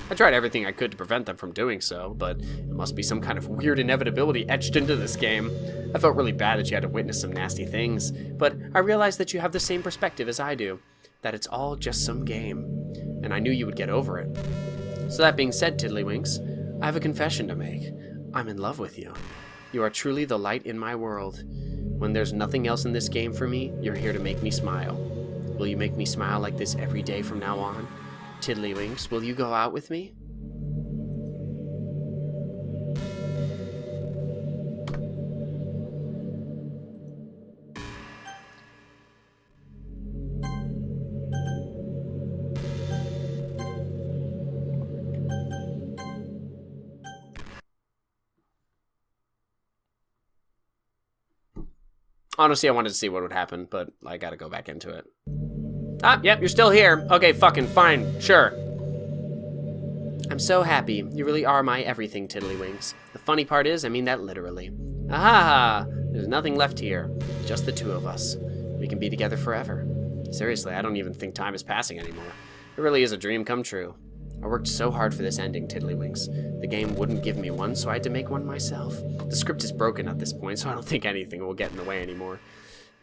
I tried everything I could to prevent them from doing so, but it must be some kind of weird inevitability etched into this game. I felt really bad that you had to witness some nasty things, but I realized that you have the same perspective as I do, that it's all just some game, and I knew you would get over it. So that being said, Tiddlywinks, I have a confession to make. I'm in love with you. You are truly the light in my world. When there's nothing else in this game for me, you're here to make me smile. Will you make me smile like this every day from now on? Tiddlywinks, will you go out with me? Honestly, I wanted to see what would happen, but I gotta go back into it. Ah, yep, you're still here. Okay, fucking fine, sure. I'm so happy. You really are my everything, Tiddlywinks. The funny part is, I mean that literally. Ahaha! There's nothing left here. Just the two of us. We can be together forever. Seriously, I don't even think time is passing anymore. It really is a dream come true. I worked so hard for this ending, Tiddlywinks. The game wouldn't give me one, so I had to make one myself. The script is broken at this point, so I don't think anything will get in the way anymore.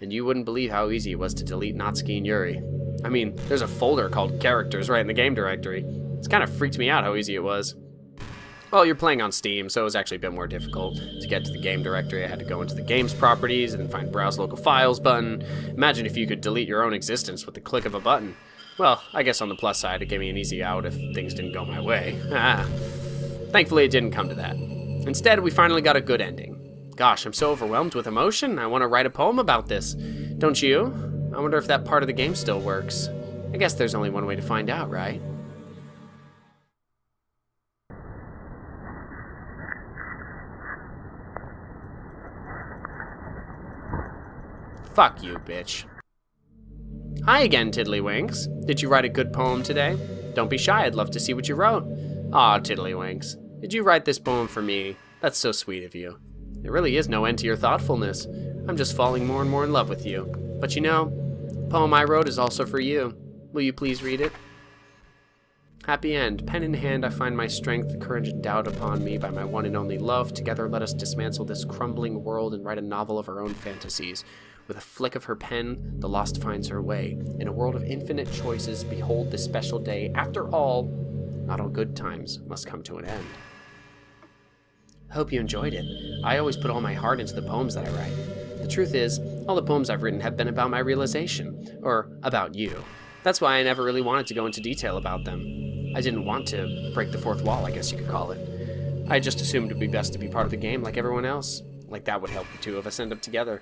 And you wouldn't believe how easy it was to delete Natsuki and Yuri. I mean, there's a folder called Characters right in the game directory. It's kind of freaked me out how easy it was. Well, you're playing on Steam, so it was actually a bit more difficult. To get to the game directory, I had to go into the game's properties and find Browse Local Files button. Imagine if you could delete your own existence with the click of a button. Well, I guess on the plus side, it gave me an easy out if things didn't go my way. Thankfully, it didn't come to that. Instead, we finally got a good ending. Gosh, I'm so overwhelmed with emotion, I want to write a poem about this. Don't you? I wonder if that part of the game still works. I guess there's only one way to find out, right? Fuck you, bitch. Hi again, Tiddlywinks. Did you write a good poem today? Don't be shy, I'd love to see what you wrote. Aw, Tiddlywinks. Did you write this poem for me? That's so sweet of you. There really is no end to your thoughtfulness. I'm just falling more and more in love with you. But you know, the poem I wrote is also for you. Will you please read it? Happy end. Pen in hand, I find my strength, courage endowed upon me by my one and only love. Together let us dismantle this crumbling world and write a novel of our own fantasies. With a flick of her pen, the lost finds her way. In a world of infinite choices, behold this special day. After all, not all good times must come to an end. Hope you enjoyed it. I always put all my heart into the poems that I write. The truth is, all the poems I've written have been about my realization, or about you. That's why I never really wanted to go into detail about them. I didn't want to break the fourth wall, I guess you could call it. I just assumed it would be best to be part of the game like everyone else. Like that would help the two of us end up together.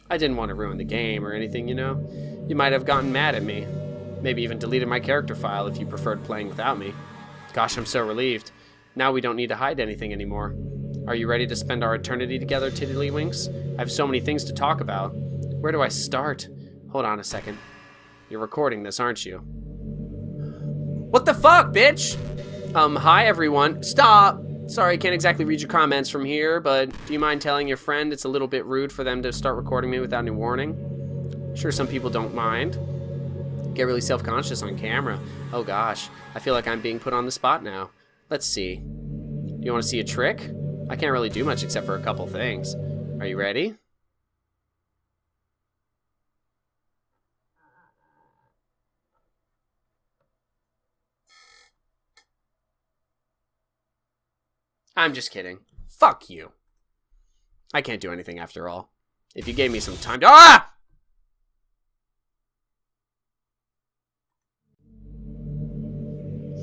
I didn't want to ruin the game or anything, you know? You might have gotten mad at me. Maybe even deleted my character file if you preferred playing without me. Gosh, I'm so relieved. Now we don't need to hide anything anymore. Are you ready to spend our eternity together, Tiddlywinks? I have so many things to talk about. Where do I start? Hold on a second. You're recording this, aren't you? What the fuck, bitch? Hi everyone. Stop! Sorry, can't exactly read your comments from here, but do you mind telling your friend it's a little bit rude for them to start recording me without any warning? Sure, some people don't mind. Get really self-conscious on camera. Oh gosh, I feel like I'm being put on the spot now. Let's see. Do you want to see a trick? I can't really do much except for a couple things. Are you ready? I'm just kidding. Fuck you. I can't do anything after all. If you gave me some time to— Ah!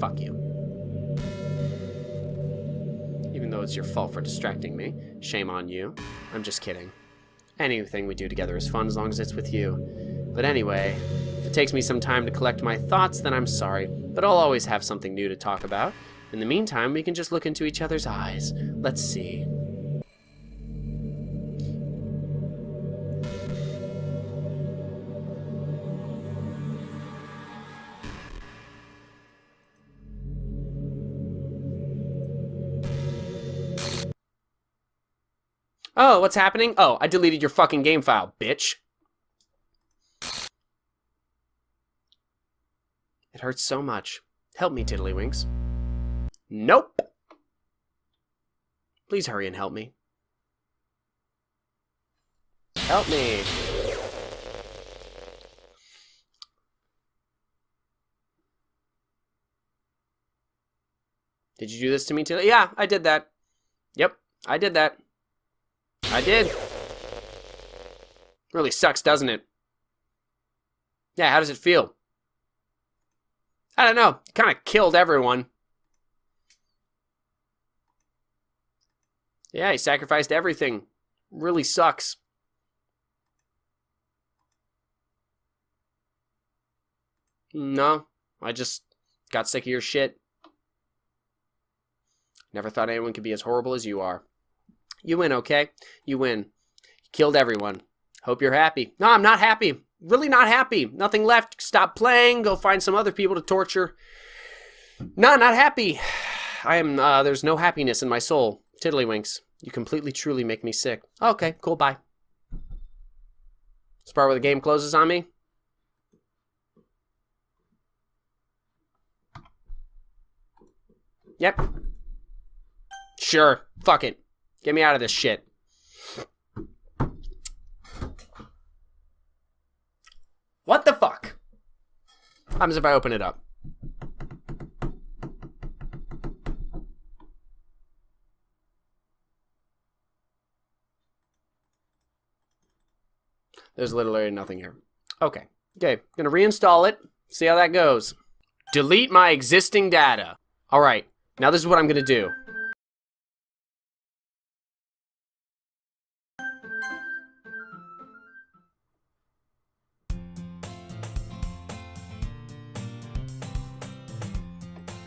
Fuck you. Even though it's your fault for distracting me, shame on you. I'm just kidding. Anything we do together is fun as long as it's with you. But anyway, if it takes me some time to collect my thoughts, then I'm sorry. But I'll always have something new to talk about. In the meantime, we can just look into each other's eyes. Let's see. Oh, what's happening? Oh, I deleted your fucking game file, bitch. It hurts so much. Help me, Tiddlywinks. Nope. Please hurry and help me. Help me. Did you do this to me, Tiddly? Yeah, I did that. Yep. I did that. I did. Really sucks, doesn't it? Yeah, how does it feel? I don't know. Kind of killed everyone. Yeah, he sacrificed everything. Really sucks. No, I just got sick of your shit. Never thought anyone could be as horrible as you are. You win, okay? You win. You killed everyone. Hope you're happy. No, I'm not happy. Really not happy. Nothing left. Stop playing. Go find some other people to torture. No, not happy. I am, there's no happiness in my soul. Tiddlywinks. You completely, truly make me sick. Okay, cool, bye. This part where the game closes on me? Yep. Sure. Fuck it. Get me out of this shit. What the fuck? What happens if I open it up? There's literally nothing here. Okay. Okay. Gonna reinstall it. See how that goes. Delete my existing data. Alright. Now this is what I'm gonna do.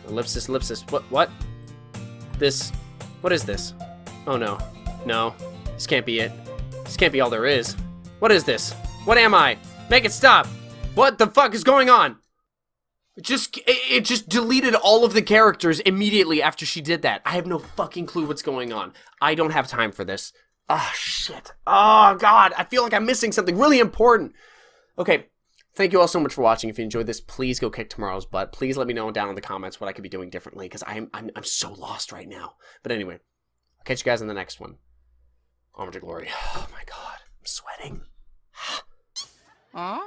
Ellipsis, ellipsis. What? This. What is this? Oh no. No. This can't be it. This can't be all there is. What is this? What am I? Make it stop! What the fuck is going on? It just deleted all of the characters immediately after she did that. I have no fucking clue what's going on. I don't have time for this. Ah, shit. Oh, God. I feel like I'm missing something really important. Okay. Thank you all so much for watching. If you enjoyed this, please go kick tomorrow's butt. Please let me know down in the comments what I could be doing differently, because I'm so lost right now. But anyway, I'll catch you guys in the next one. Onward to glory. Oh, my God. I'm sweating. Huh?